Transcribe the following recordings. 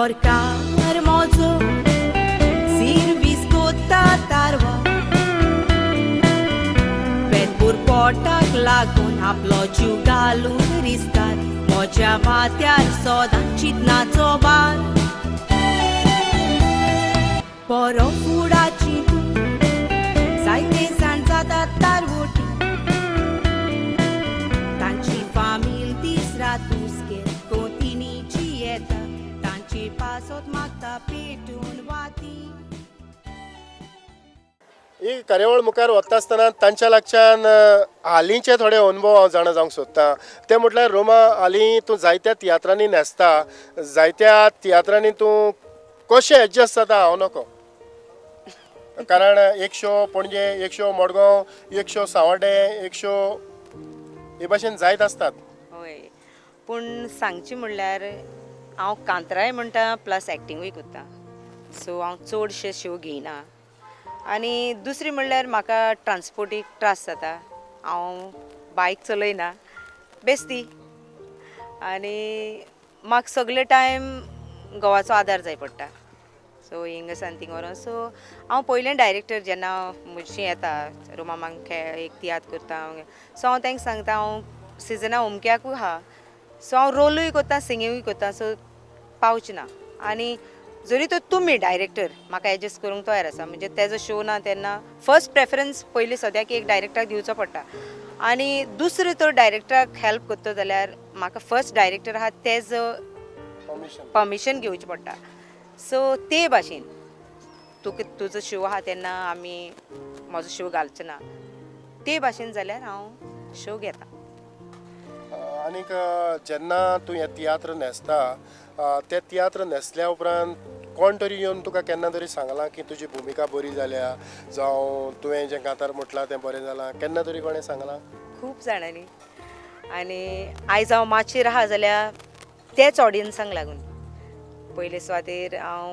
Gorkar mozo Sirvis kotta tarwa Penpur potak lagun आपलो जीव घालून रिस्तार म्हज्या माथ्यार सोदां चिंतनाचो बार बरो फुडाची जायते जाण जातात तारवटी तांची फामील दीस रात हुस्केर कोंतिनीची येता तांची पासत मागता पेटून वाती ही कार्यावळ मुखार वता आसतना तांच्या लागच्यान हालींचे थोडे अनुभव हांव जाणा जावंक सोदतां ते म्हटल्यार रोमा हालीं तूं जायत्या तियात्रांनी न्हेसता जायत्या तियात्रांनी तूं कशें एडजस्ट जाता हांव नकळो कारण एक शो पणजे एक शो मडगांव एक शो सांवड्डे एक शो हे भाशेन जायत आसतात हय पूण सांगची म्हणल्यार हांव कांतराय म्हणटा प्लस एक्टिंगूय करता सो हांव चडशे शो घेयना आनी दुसरी म्हणल्यार म्हाका ट्रान्सपोर्टीक त्रास जाता हांव बायक चलयना बेस्ती आनी म्हाका सगळे टायम घोवाचो आदार जाय पडटा सो हिंगा सान थिंग व्हरोन सो हांव पयलें डायरेक्टर जेन्ना म्हजी येता रोमा मांग एक तियात्र करता सो हांव तांकां सांगता हांव सिजना उमक्याकूय आहा सो हांव रोलूय करता सिंगींगूय करता सो पावची ना आनी जरी तो तुमी डायरेक्टर म्हाका एडजस्ट करूंक तयार आसा म्हणजे तेजो शो ना तेन्ना फर्स्ट प्रेफरन्स पयलीं सद्याक एक डायरेक्टराक दिवचो पडटा आनी दुसरो तो डायरेक्टराक हेल्प करता जाल्यार म्हाका फर्स्ट डायरेक्टर आहा तेजो परमिशन घेवचें पडटा सो ते भाशेन तुजो शो आहा तेन्ना आमी म्हजो शो घालचो ना ते भाशेन जाल्यार हांव शो घेता आनीक जेन्ना तूं हें तियात्र न्हेसता ते तियात्र न्हेसल्या उपरांत कोण तरी येवन तुका केन्ना तरी सांगलां की तुजी भुमिका बरी जाल्या जावं तुवें जें कांतार म्हटलां तें बरें जालां केन्ना तरी कोणें सांगलां खूब जाणांनी आनी आयज हांव माचयेर आहा जाल्यार तेच ऑडियन्सांक लागून पयले सुवातेर हांव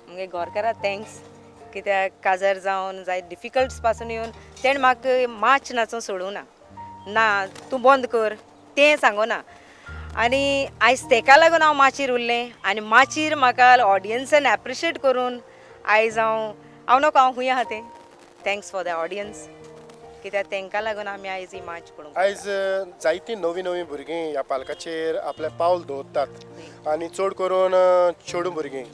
म्हगे घरकाराक थँक्स कित्याक काजार जावन जाय डिफिकल्ट्स पासून येवन तेणें म्हाका माच नाचोवन सोडूंक ना तूं बंद कर तें सांगोना आनी आयज तेका लागून हांव माचयेर उरलें आनी माचयेर म्हाका ऑडियन्सान एप्रिशिएट करून आयज हांव नोको हांव खूंय आहा तें थँक्स फॉर द ऑडियन्स कित्याक तांकां लागून आमी आयज ही माच पळोवंक आयज जायतीं नवीं नवीं भुरगीं ह्या पालकाचेर आपलें पावल दवरतात आनी चड करून चेडूं भुरगीं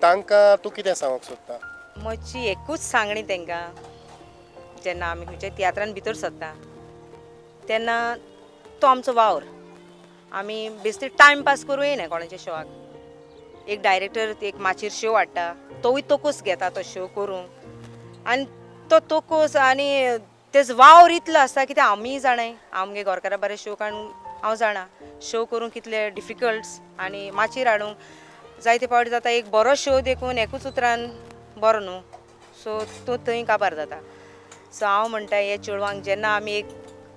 तांकां तूं कितें सांगूंक सोदता म्हजी एकूच सांगणी तांकां जेन्ना आमी खंयच्या तियात्रान भितर सरता तेन्ना तो आमचो वावर आमी बेश्टी टायमपास करूं येना कोणाच्या शोवाक एक डायरेक्टर एक माचयेर शो हाडटा तोवूय तोकूस घेता तो शो करूंक आनी तो तोकूस आनी तेजो वावर इतलो आसता कित्याक आमीय जाणाय आमगे घरकारा बरें शो काडून हांव जाणा शो करूंक कितले डिफिकल्ट्स आनी माचयेर हाडूंक जायते फावटी जाता एक बरो शो देखून एकूच उतरान बरो न्हू सो तो थंय काबार जाता सो हांव म्हणटा हे चेडवांक जेन्ना आमी एक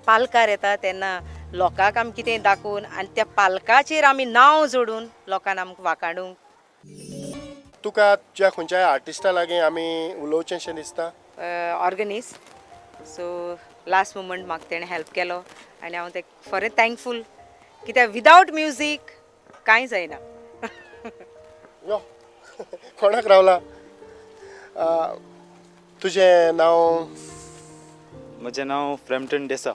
पालकार येता तेन्ना लोकांक आमी कितें दाखोवन आनी त्या पालकाचेर आमी नांव जोडून लोकांक आमकां वाखाडूंक तुका ज्या खंयच्याय आर्टिस्टा लागीं आमी उलोवचेंशें दिसता ऑर्गनीस्ट सो लास्ट मुमेंट म्हाका तेणें हेल्प केलो आनी हांव तेका खरें थँकफूल कित्याक विदावट म्युजीक कांय जायना यो कोणाक रावला तुजें नांव म्हजें नांव फ्रॅम्पटन देसा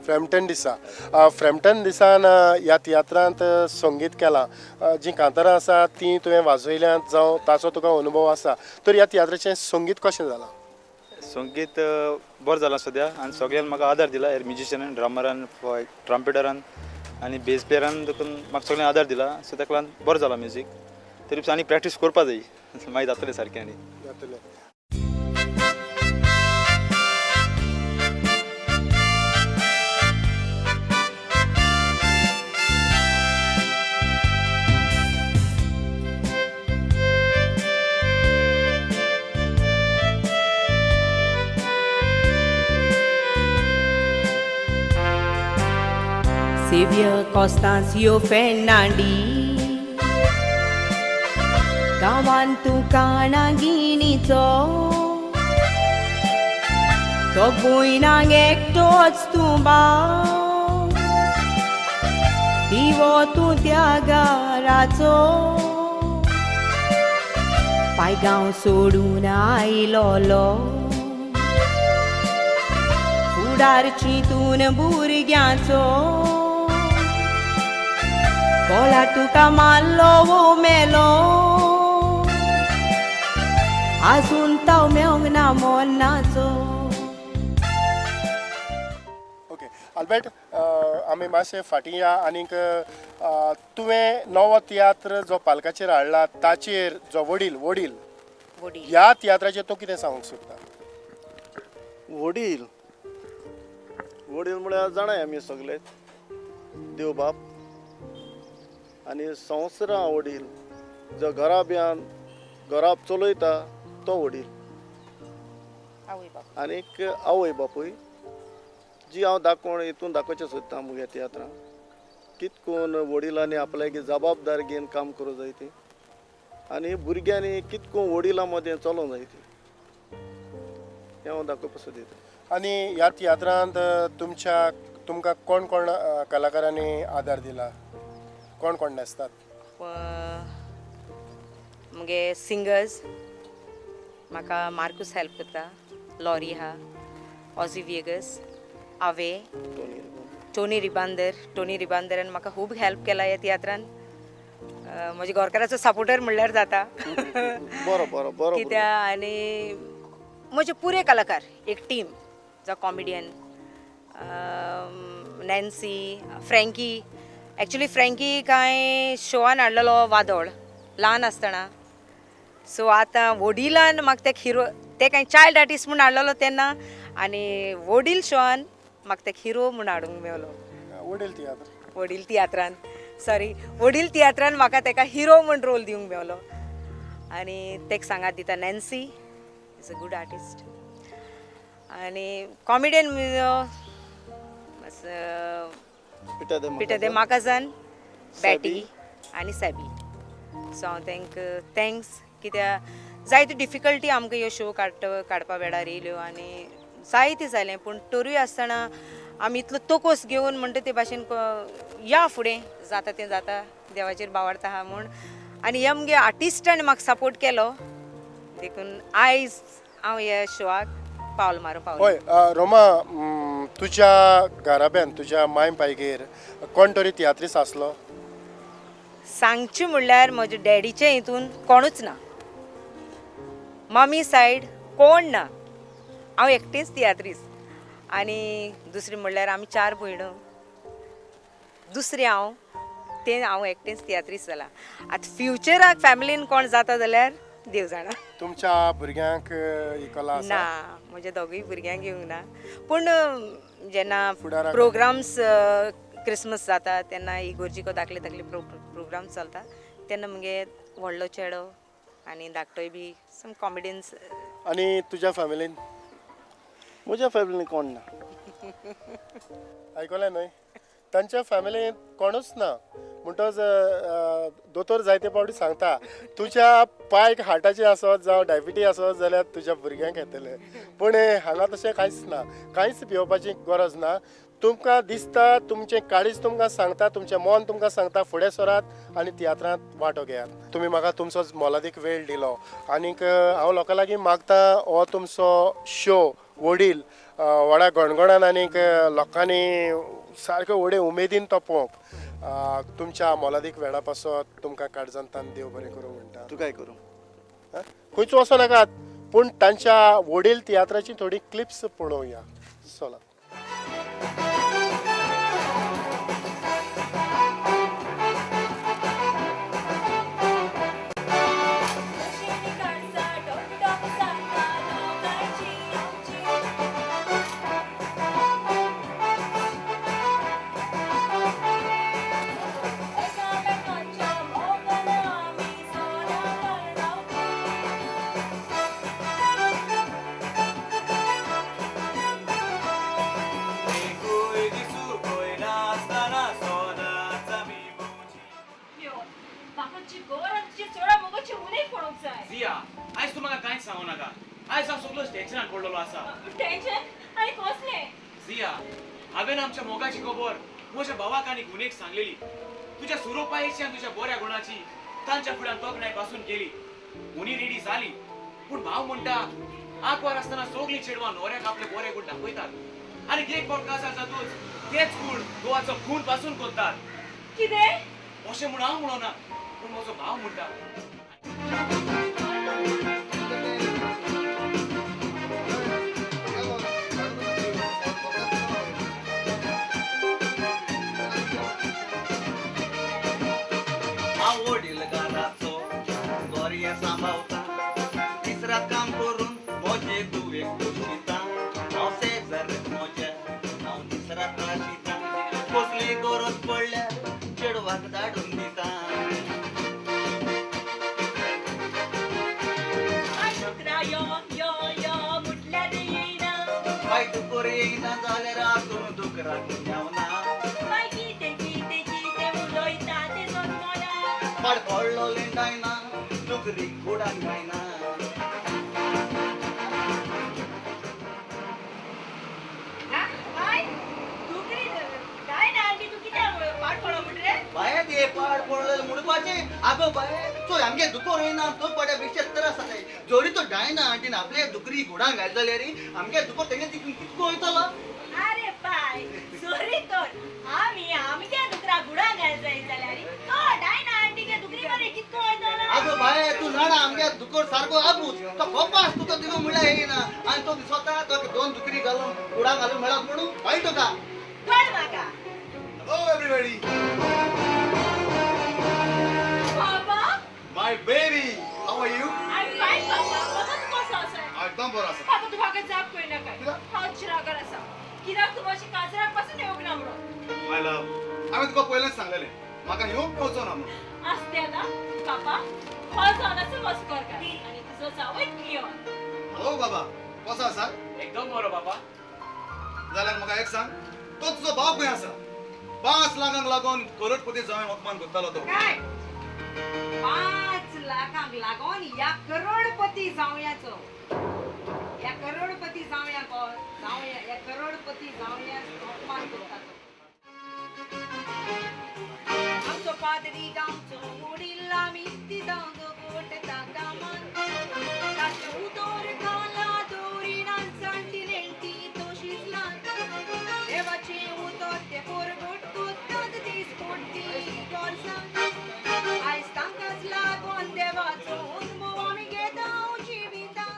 फ्रॅम्पटन दिसान ह्या तियात्रांत संगीत केलां जीं कांतारां आसा तीं तुवें वाजयल्यांत जावं ताचो तुका अनुभव आसा तर ह्या तियात्राचें संगीत कशें जालां संगीत बरें जालां सद्या आनी सगळ्यांक म्हाका आदार दिला म्युजिशनान ड्रामरान ट्रम्पेटरान आनी बेस प्लेयरान देखून म्हाका सगळ्यांक आदार दिला सो ताका लागून बरें जालां म्युजीक तरी आनी प्रॅक्टीस करपा जाय मागीर जातलें सारकें आनी जातलें Silvia Constancio Fernandi गांवांत तूं काणागिणीचो तो भुंयनाक एकटोच तूं बाव दिवो तूं त्या गाराचो पायगांव सोडून आयलोलो फुडार चिंतून भुरग्यांचो कोला तुका मारलो वो मेलो आजून तो मेवंक ना मोन्नाचो. ओके आल्बर्ट, आमी मातशे फाटीं या आनीक तुवें नवो तियात्र जो पालकाचेर हाडला ताचेर जो वडील वडील ह्या तियात्राचेर तूं कितें सांगूंक सोदता? वडील वडील म्हळ्यार जाणाय आमी सगळे देव बाप आनी संवसारा वडील जो घराब्यान घराब चलयता तो वडील आनीक आवय बापूय जी हांव दाखोवन हितून दाखोवचें सोदतां मुगे तियात्रां कितकोन वडिलांनी आपल्याक जबाबदार घेवन काम करूं जाय ती आनी भुरग्यांनी कितको वडिलां मदें चलोवंक जाय ती हें हांव दाखोवपाक सोदता. आनी ह्या तियात्रांत तुमकां कोण कोण कलाकारांनी आदार दिला? कोण कोण नाचतात? मुगे सिंगर्स म्हाका मार्कूस हेल्प करता, लॉरी हा, ऑझी विएगस, आवे, टोनी रिबांदरान म्हाका खूब हेल्प केला ह्या तियात्रान. म्हज्या घरकाराचो सपोर्टर म्हणल्यार जाता कित्याक आनी म्हजे पुरे कलाकार एक टीम जो comedian Nancy, Frankie. Actually Frankie कांय शोवान हाडलेलो वादळ ल्हान आसतना, सो आतां वडिलान म्हाका ते हिरो ते कांय चायल्ड आर्टिस्ट म्हूण हाडलेलो तेन्ना आनी वडील शोवान म्हाका ते हिरो म्हूण हाडूंक मेवलो. वडील तियात्रान म्हाका तेका हिरो म्हूण रोल दिवंक मेवलो आनी तेका सांगात दिता Nancy is a good artist. आनी कॉमेडियन पिटर दे माकाजान, बॅटी आनी सॅबी. सो हांव तांकां थँक्स कित्याक जायत्यो डिफिकल्टी आमकां ह्यो शो काडपा वेळार येयल्यो आनी जायतें जालें पूण तरूय आसतना आमी इतलो तोकोस घेवन म्हणटा ते भाशेन या फुडें जाता तें जाता देवाचेर बावार्थ आहा म्हूण. आनी ह्या मुगे आर्टिस्टान म्हाका सपोर्ट केलो देखून आयज हांव ह्या शोआक पावल मारूं पावलें. हय रोमा, तुज्या घराब्यान तुज्या माय पायगेर कोण तरी तियात्रीस आसलो? सांगचें म्हणल्यार म्हज्या डॅडीचे हितून कोणूच ना, मम्मी सायड कोण ना, हांव एकटेंच तियात्रीस. आनी दुसरें म्हणल्यार आमी 4 भयणो, दुसरें हांव एकटेंच तियात्रीस जाला. आतां फ्युचराक फॅमिलीन कोण जाता जाल्यार देव जाणा. तुमच्या भुरग्यांक ही कला आसा? ना, म्हज्या दोगूय भुरग्यांक येवंक ना. पूण जेन्ना प्रोग्राम्स क्रिसमस जाता तेन्ना इगोर्जीको दाखले प्रोग्राम चलता तेन्ना मुगे व्हडलो चेडो आनी धाकटोय बी सम कॉमेडियन्स. आनी तुज्या फॅमिलीन? म्हज्या फॅमिलीन कोण ना. आयकलें न्हय, तांच्या फॅमिलीन कोणूच ना म्हणटच दोतोर जायते फावटी सांगता तुज्या पांयक हार्टाचें आसत जावं डायबिटीज आसत जाल्यार तुज्या भुरग्यांक येतलें. पूण हांगा तशें कांयच ना, कांयच भिवपाची गरज ना. तुमकां दिसता तुमचें काळीज तुमकां सांगता, तुमचें मन तुमकां सांगता फुडें सरात आनी तियात्रांत वांटो घेयात. तुमी म्हाका तुमचो मोलादीक वेळ दिलो आनीक हांव लोकां लागीं मागता हो तुमचो शो वडील व्हडा गणगणान आनीक लोकांनी सारको व्हडे उमेदीन तो पळोवंक तुमच्या मोलादीक वेळा पासत तुमकां काळजांतान देव बरें करूं म्हणटा. तूं काय करूं खंयच वचो नाकात पूण तांच्या वडील तियात्राची थोडी क्लिप्स पळोवया. चला. आयज तूं म्हाका कांयच सांगू नाका. आयज हांव सगळो टेन्शनान पडलेलो आसा. टेन्शन आनी कसलें? जिया, हांवें आमच्या मोगाची खबर म्हज्या भावाक आनी गुणेक सांगलेली. तुज्या सुरोपायेची आनी तुज्या बऱ्या गुणाची तांच्या फुड्यान तोखणाय पासून केली. उनी रेडी जाली पूण भाव म्हणटा आंकवार आसतना सोगली चेडवां न्हवऱ्याक आपले बरे गुण दाखयतात आनी एक पॉडकास्ट जातूच तेच गुण गोवाचो खून पासून कोत्तात कितें अशें म्हूण हांव म्हणना पूण म्हजो भाव म्हणटा आवडील घराचो गोरये सांभाळता तिसऱ्यात काम करून मोजे तुवे खोशिता हांव शेजार मोज्या हांव तिसऱ्यात राशिता कसली गरज पडल्यार चेडवाक धाडून दिता शुक्रा यो यो यो म्हटल्यार येयना बाय दुकोर येयना जाल्यार आजून दुकराक मेवना बाय कितें कितें कितें उलयता तें समजना पाड पडलो लेंडायना दुकरीक गोडान गायना बाय तू कितें काय ना आंटी तू कितें पाट पडो म्हण रे बाय ते पाड पडलो म्हणपाचे आगो बाय तो आमगे दुकोर येयना तो पड्या बेश्टे त्रास जाताय जोरी तो डायना आंटीन आपले दुकरी घोडान घाल जाल्यार आमगे दुकोर तेंगे कितको वयतलो अरे बाय सॉरी तर आमी आमगे दुकरा गुडा घाल जाय जाल्यार तो डायना आंटीगे दुकरी बरे कितको वयतलो आगो बाय तू जाणा आमगे दुकोर सारको आबूच तो कोपास तुका तिगो म्हळ्यार येयना आनी तो दिसता तो दोन दुकरी घालून घोडान घालून मेळत म्हणून वायट का कळ म्हाका हेलो एवरीबॉडी बाबा my baby how are you I fine बाबा बाबा तू कसो आसा एकदम बरो आसा बाबा तू म्हाका जाप करिना काय हांव चिरागर आसा कित्याक तूं मातशी काजराक पासून येवंक ना म्हणून माय लव हांवें तुका पयलेंच सांगलेलें म्हाका येवंक मेवचो ना म्हणून आसते आतां बाबा हो जावन आसा मस्कोरकार आनी तुजो जावय क्लियर हॅलो बाबा कसो आसा एकदम बरो बाबा जाल्यार म्हाका एक सांग तो तुजो भाव खंय आसा 5 लाखांक लागून करोडपती जावं अपमान करतालो तो काय 5 लाखांक लागून या करोडपती जावयाचो या करोडपती जावया कोण जावया या करोडपती जावया अपमान करता तो. आमचो पादरी गांवचो वडील आमी तिदांग गोठता कामान ताचे उदोर घाला दोरीना जाणटी नेणटी तोशीच ल्हान देवाचे उदोर ते पोरगोट कोत्तात दीस पोट्टी गोरसां आयज तांकांच लागून देवाचो अनुभव आमी घेता जिविता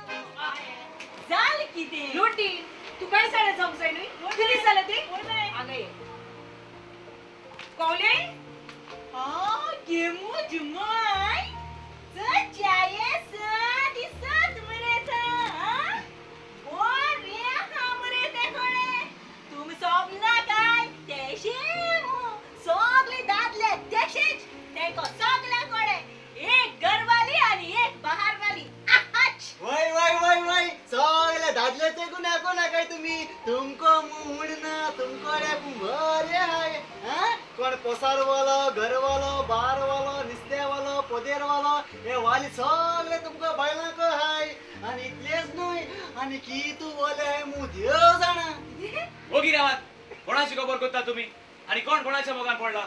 जाल कितें लोटी तू काय साडे जावंक जाय न्हय कितें जालें ती हांगा ये कौले गेमू जुमाय चाये दिसत मरेता रे हमरे ते कोणे तुम सोबला काय तेशे सोगले दादले तेशेच तेको सोगला कोणे एक घरवाली आणि एक बाहेरवाली वय वय वय वय सगळे दादले ते गुन्हा कोणा काय तुम्ही तुमको मुडना तुमको रे बरे हाय हां कोण पोसारवालो घरवालो बारवालो निस्त्यावालो पोदेरवालो हे वाली सगळे तुमको बायलांक हाय आणि इतलेच न्हय आणि की तू बोले हाय मु देव जाणा ओगी रावात कोणाची खबर करता तुम्ही आणि कोण कोणाच्या मोगान पडला